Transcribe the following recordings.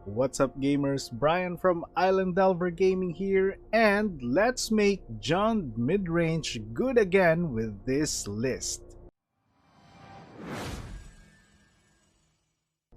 What's up gamers, Brian from Island Delver Gaming here, and let's make John Midrange good again with this list.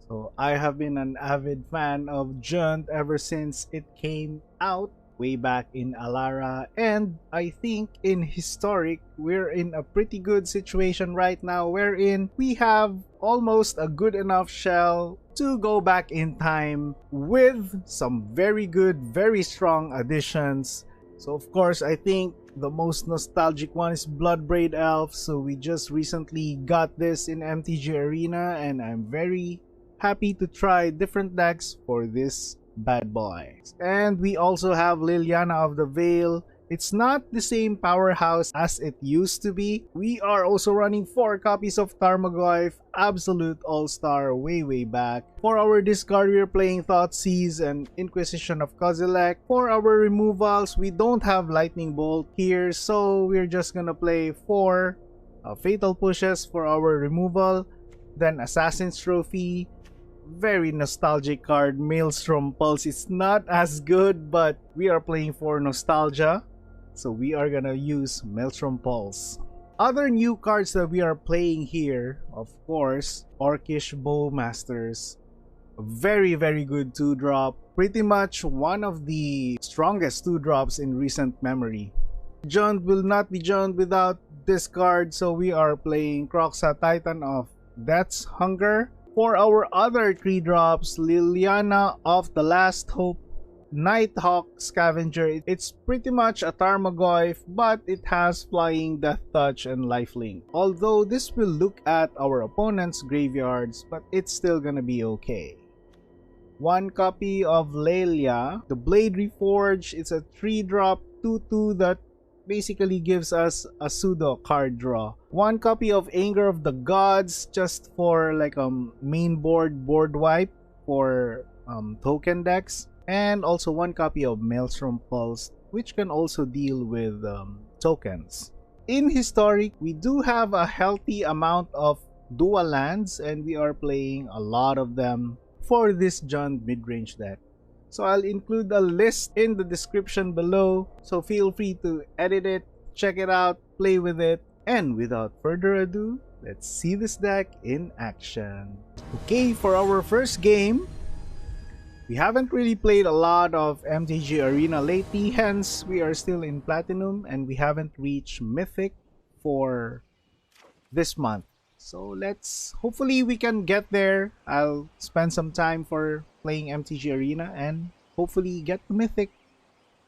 So I have been an avid fan of Junt ever since it came out way back in Alara, and I think in Historic we're in a pretty good situation right now wherein we have almost a good enough shell to go back in time with some very good, very strong additions. So of course I think the most nostalgic one is Bloodbraid Elf, so we just recently got this in MTG Arena and I'm very happy to try different decks for this bad boy. And we also have Liliana of the Veil. It's not the same powerhouse as it used to be. We are also running 4 copies of Tarmogoyf, Absolute All-Star way back. For our discard, we're playing Thoughtseize and Inquisition of Kozilek. For our removals, we don't have Lightning Bolt here, so we're just gonna play 4 Fatal Pushes for our removal. Then Assassin's Trophy. Very nostalgic card, Maelstrom Pulse. It's not as good, but we are playing for nostalgia, so we are gonna use Maelstrom Pulse. Other new cards that we are playing here, of course, Orcish Bowmasters. A very good 2-drop. Pretty much one of the strongest 2-drops in recent memory. Junt will not be Junt without this card, so we are playing Kroxa, Titan of Death's Hunger. For our other 3-drops, Liliana of the Last Hope, Nighthawk Scavenger. It's pretty much a Tarmogoyf, but it has Flying, Death Touch, and Lifelink. Although this will look at our opponent's graveyards, but it's still gonna be okay. 1 copy of Laelia, the Blade Reforged. It's a 3-drop 2/2 that basically gives us a pseudo card draw. 1 copy of Anger of the Gods, just for like main board wipe for token decks, and also 1 copy of Maelstrom Pulse, which can also deal with tokens. In Historic, we do have a healthy amount of dual lands, and we are playing a lot of them for this John Midrange deck. So I'll include a list in the description below, so feel free to edit it, check it out, play with it, and without further ado, let's see this deck in action. Okay, for our first game, we haven't really played a lot of MTG Arena lately, hence we are still in Platinum and we haven't reached Mythic for this month. So hopefully we can get there. I'll spend some time for playing MTG Arena and hopefully get to Mythic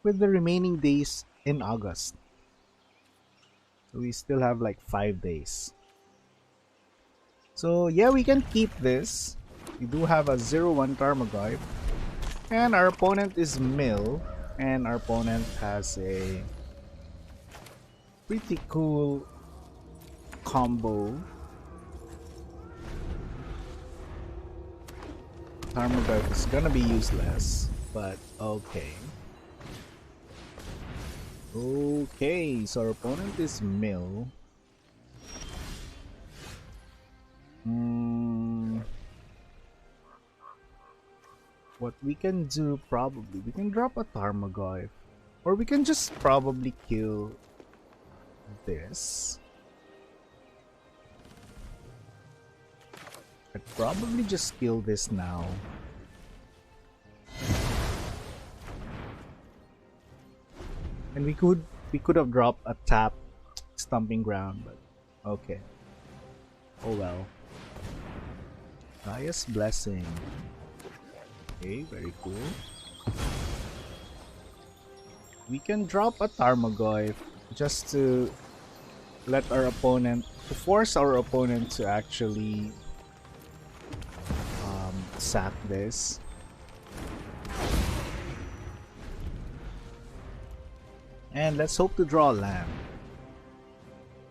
with the remaining days in August. So we still have like 5 days. So yeah, we can keep this. We do have a 0/1 Tarmogoyf. And our opponent is Mill. And our opponent has a pretty cool combo. Tarmogoyf is gonna be useless, but okay. Okay, so our opponent is Mill. What we can do, probably, we can drop a Tarmogoyf. Or we can just probably kill this. I'd probably just kill this now. And we could have dropped a tap Stomping Ground, but okay. Oh well. Highest Blessing. Okay, very cool. We can drop a Tarmogoyf just to let our opponent, to force our opponent to actually sack this. And let's hope to draw a land.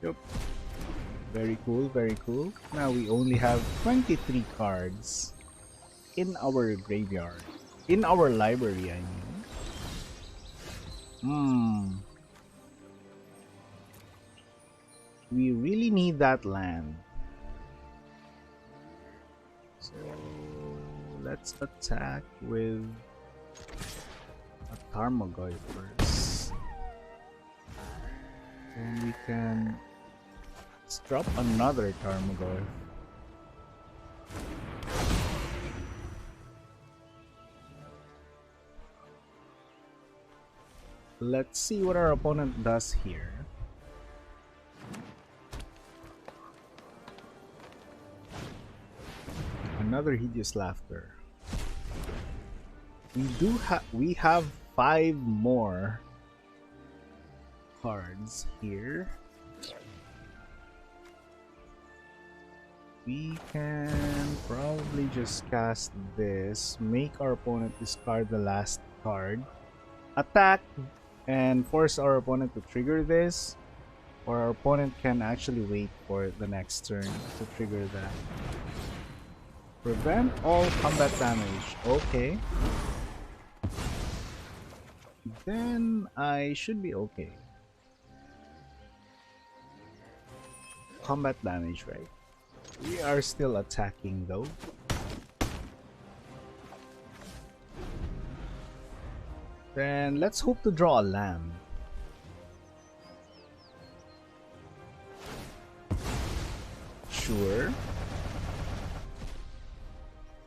Yep. Very cool, very cool. Now we only have 23 cards in our graveyard. In our library, I mean. We really need that land. So let's attack with a Tarmogoyf first. And we can... let's drop another Tarmogoyf. Let's see what our opponent does here. Another hideous laughter. We have 5 more cards here. We can probably just cast this, make our opponent discard the last card, attack, and force our opponent to trigger this, or our opponent can actually wait for the next turn to trigger that. Prevent all combat damage. Okay. Then I should be okay. Combat damage, right? We are still attacking though. Then let's hope to draw a lamb. Sure.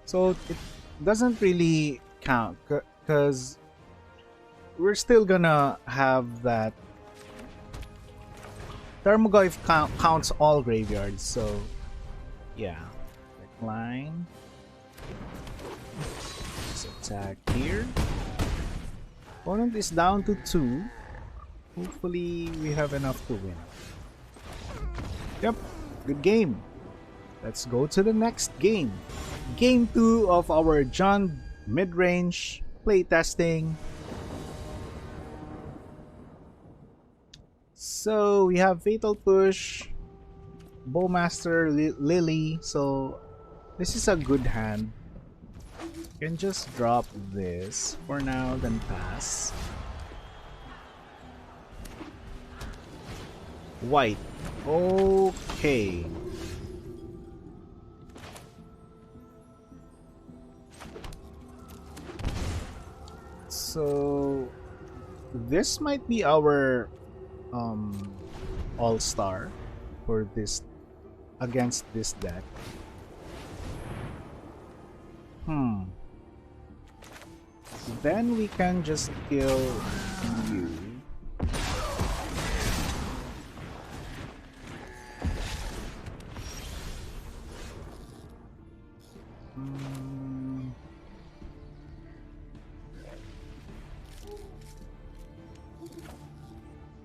So it doesn't really count because we're still gonna have that. Tarmogoyf counts all graveyards, so yeah. Decline. Let's attack here. Opponent is down to 2. Hopefully we have enough to win. Yep, good game. Let's go to the next game. Game 2 of our John Midrange playtesting. So we have Fatal Push, Bowmaster, Lily. So this is a good hand. You can just drop this for now, then pass. White. Okay. So this might be our all-star for this against this deck. Then we can just kill you.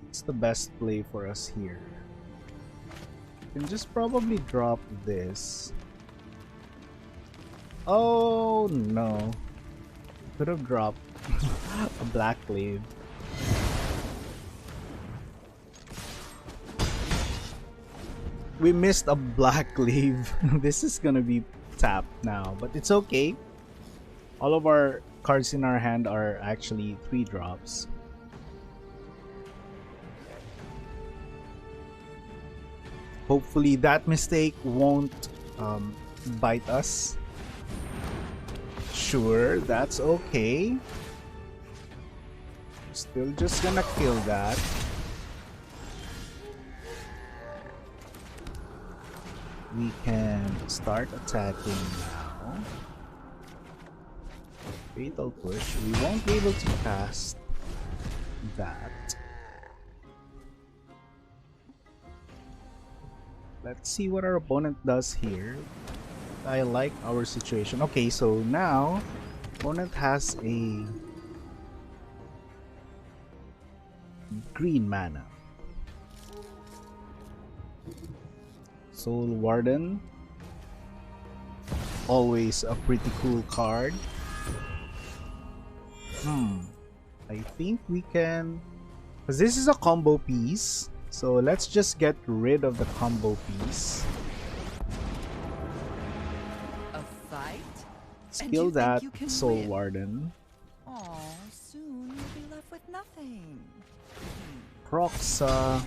It's the best play for us here. You can just probably drop this. Oh no. Could have dropped a Blackcleave. We missed a Blackcleave. This is gonna be tapped now, but it's okay. All of our cards in our hand are actually 3 drops. Hopefully that mistake won't bite us. Sure, that's okay. Still just gonna kill that. We can start attacking now. Fatal Push. We won't be able to cast that. Let's see what our opponent does here. I like our situation. Okay, so now opponent has a green mana. Soul Warden. Always a pretty cool card. I think we can... because this is a combo piece. So let's just get rid of the combo piece. A fight? Skill that Soul Warden. Oh, soon you'll be left with nothing. Kroxa.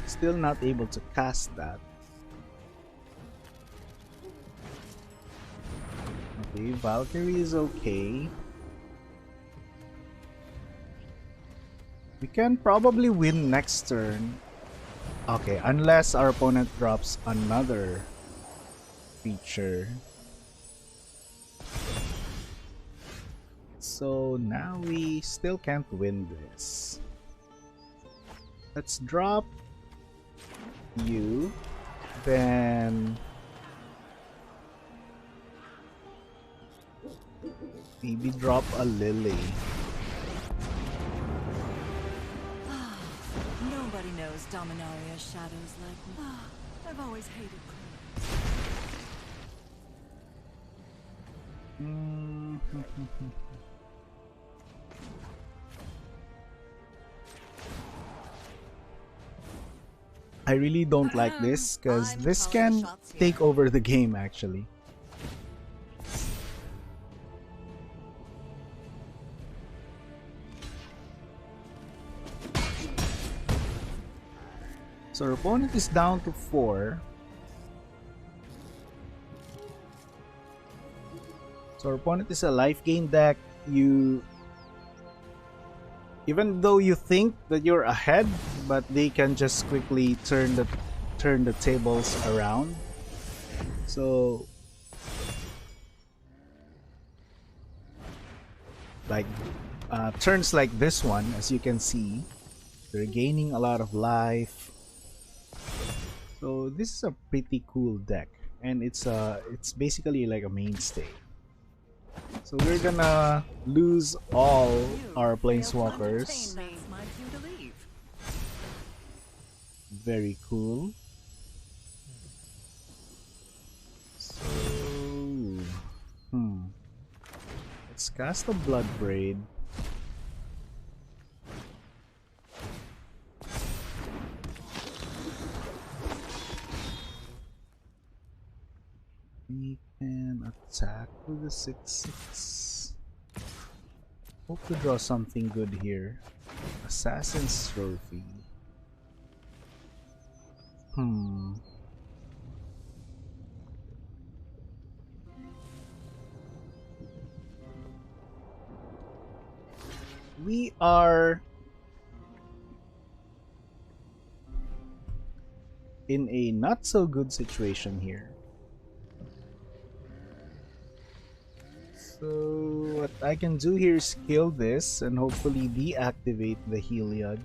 Still not able to cast that. Okay, Valkyrie is okay. We can probably win next turn. Okay, unless our opponent drops another creature. So now we still can't win this. Let's drop you, then maybe drop a Lily. Nobody knows Dominaria's shadows like me. I've always hated clothes. I really don't like this because this can take over the game actually. So our opponent is down to 4. So our opponent is a life gain deck. Even though you think that you're ahead, but they can just quickly turn the tables around. So like turns like this one, as you can see, they're gaining a lot of life. So this is a pretty cool deck, and it's basically like a mainstay. So we're gonna lose all our planeswalkers. Very cool. So let's cast a Bloodbraid. We can attack with a 6/6. Hope to draw something good here. Assassin's Trophy. We are in a not so good situation here. So what I can do here is kill this and hopefully deactivate the Heliod.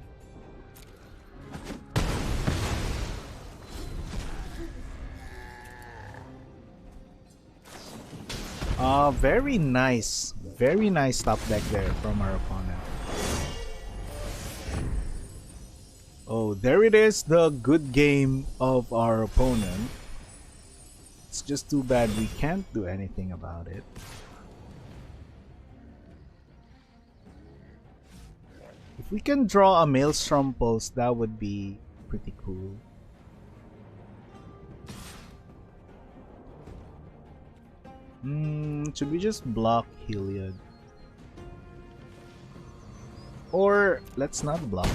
Very nice. Very nice top deck there from our opponent. Oh, there it is, the good game of our opponent. It's just too bad we can't do anything about it. If we can draw a Maelstrom Pulse, that would be pretty cool. Should we just block Heliod? Or let's not block.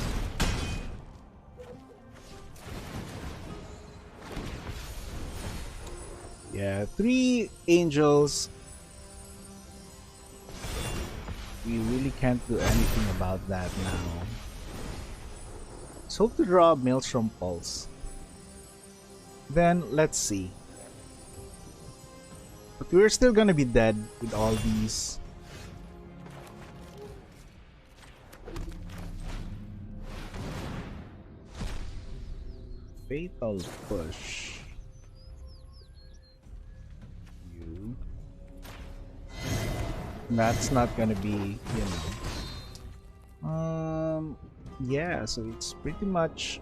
Yeah, 3 angels. We really can't do anything about that now. Let's hope to draw a Maelstrom Pulse. Then let's see. But we're still gonna be dead with all these. Fatal Push. You. That's not gonna be, you know. Yeah, so it's pretty much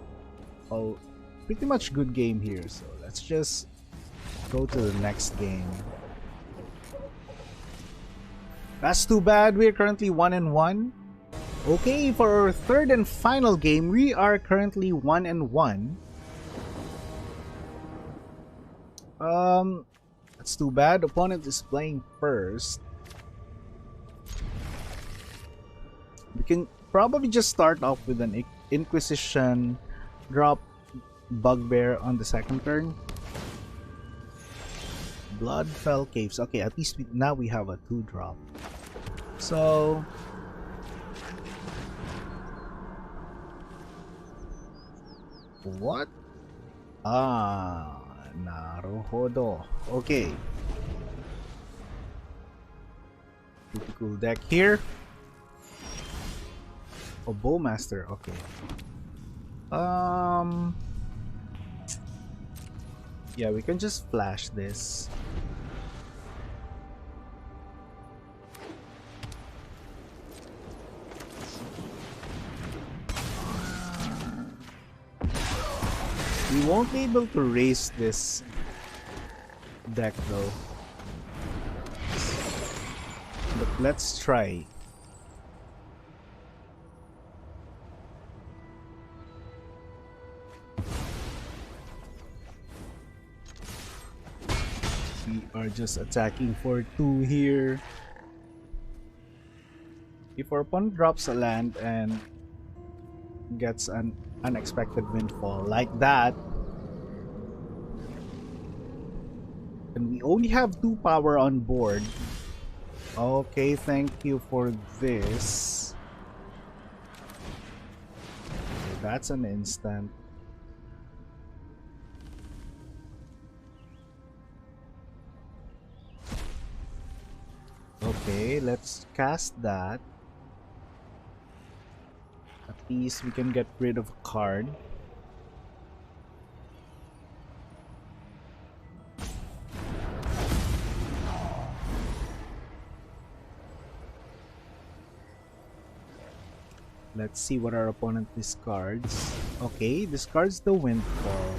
good game here. So let's just go to the next game. That's too bad. We're currently 1-1. Okay, for our third and final game, we are currently 1-1. That's too bad. Opponent is playing first. We can probably just start off with an Inquisition, drop Bugbear on the second turn. Bloodfell Caves. Okay, at least now we have a 2-drop. So what? Ah, naruhodo. Okay. Pretty cool deck here. Oh, Bowmaster. Okay. Yeah, we can just flash this. We won't be able to race this deck though. But let's try. We are just attacking for 2 here. If our opponent drops a land and gets an unexpected windfall like that, and we only have 2 power on board. Okay, thank you for this. Okay, that's an instant. Okay, let's cast that. At least we can get rid of a card. Let's see what our opponent discards. Okay, discards the Windfall.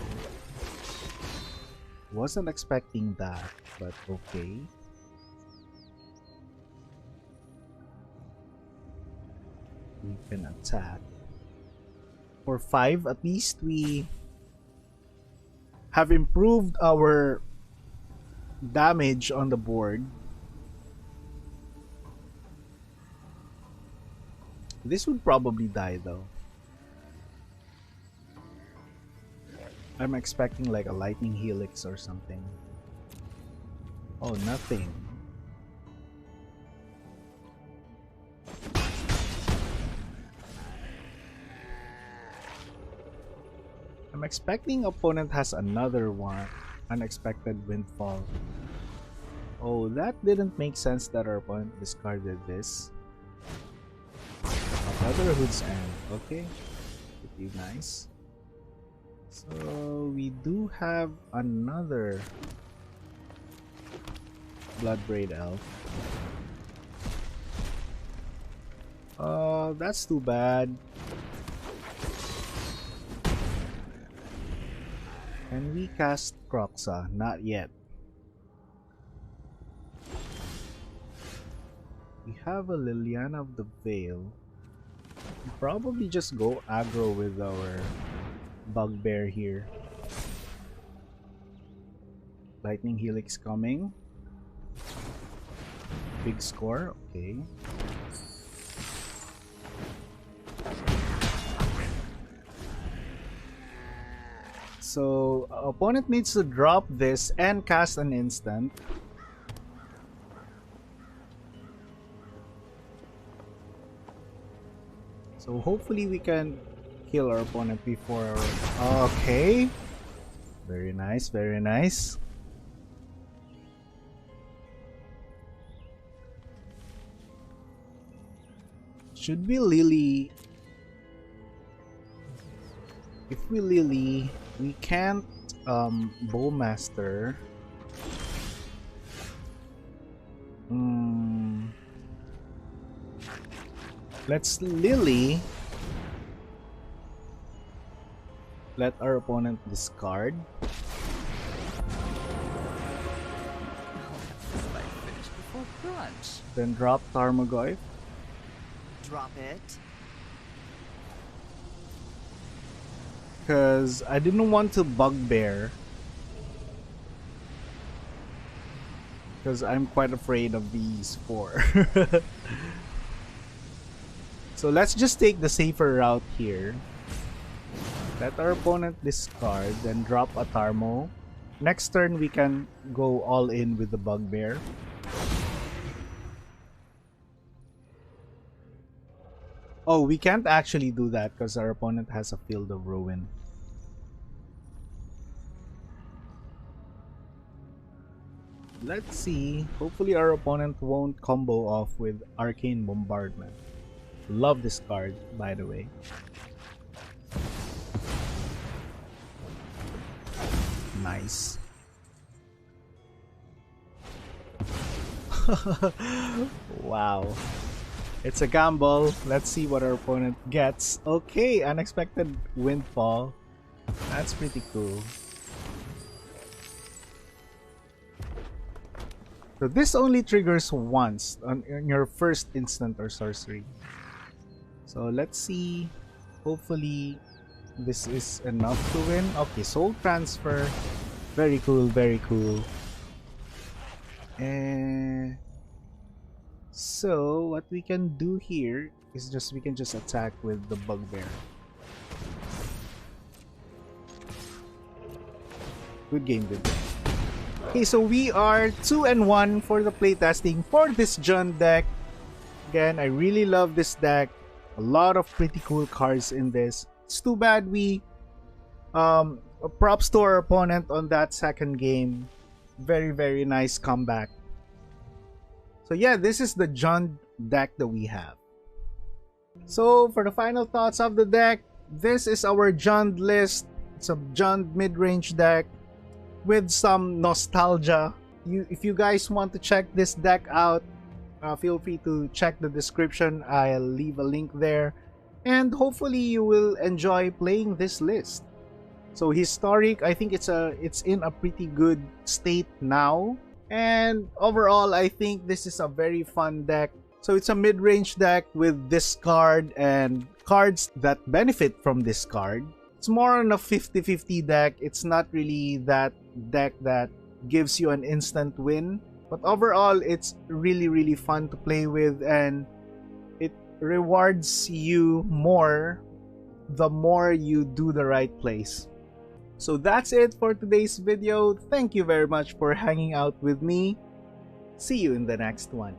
Wasn't expecting that, but okay. We can attack. For 5, at least we have improved our damage on the board. This would probably die though. I'm expecting like a lightning helix or something. Oh, nothing. I'm expecting opponent has another one. Unexpected windfall. Oh, that didn't make sense that our opponent discarded this. Brotherhood's End. Okay. Pretty nice. So we do have another Bloodbraid Elf. That's too bad. Can we cast Kroxa? Not yet. We have a Liliana of the Veil. We'll probably just go aggro with our Bugbear here. Lightning Helix coming. Big score, okay. So, opponent needs to drop this and cast an instant. So hopefully we can kill our opponent before our... Okay. Very nice, very nice. Should we Lily? If we Lily, we can't Bowmaster. Let's Lily. Let our opponent discard. Then drop Tarmogoyf. Drop it. Because I didn't want to Bugbear. Because I'm quite afraid of these 4. So let's just take the safer route here. Let our opponent discard, then drop a Tarmo. Next turn, we can go all in with the Bugbear. Oh, we can't actually do that because our opponent has a Field of Ruin. Let's see. Hopefully our opponent won't combo off with Arcane Bombardment. Love this card, by the way. Nice. Wow. It's a gamble. Let's see what our opponent gets. Okay, unexpected windfall. That's pretty cool. So this only triggers once on your first instant or sorcery. So let's see. Hopefully this is enough to win. Okay, Soul Transfer. Very cool, very cool. And so what we can do here is we can just attack with the Bugbear. Good game, good game. Okay, so we are 2-1 for the playtesting for this Jund deck. Again, I really love this deck. A lot of pretty cool cards in this. It's too bad we props to our opponent on that second game. Very, very nice comeback. So yeah, this is the Jund deck that we have. So for the final thoughts of the deck, this is our Jund list. It's a Jund mid-range deck with some nostalgia. If you guys want to check this deck out, feel free to check the description. I'll leave a link there. And hopefully you will enjoy playing this list. So historic, I think it's in a pretty good state now. And overall, I think this is a very fun deck. So it's a mid-range deck with discard and cards that benefit from discard. It's more on a 50-50 deck. It's not really that deck that gives you an instant win. But overall, it's really, really fun to play with, and it rewards you more the more you do the right plays. So that's it for today's video. Thank you very much for hanging out with me. See you in the next one.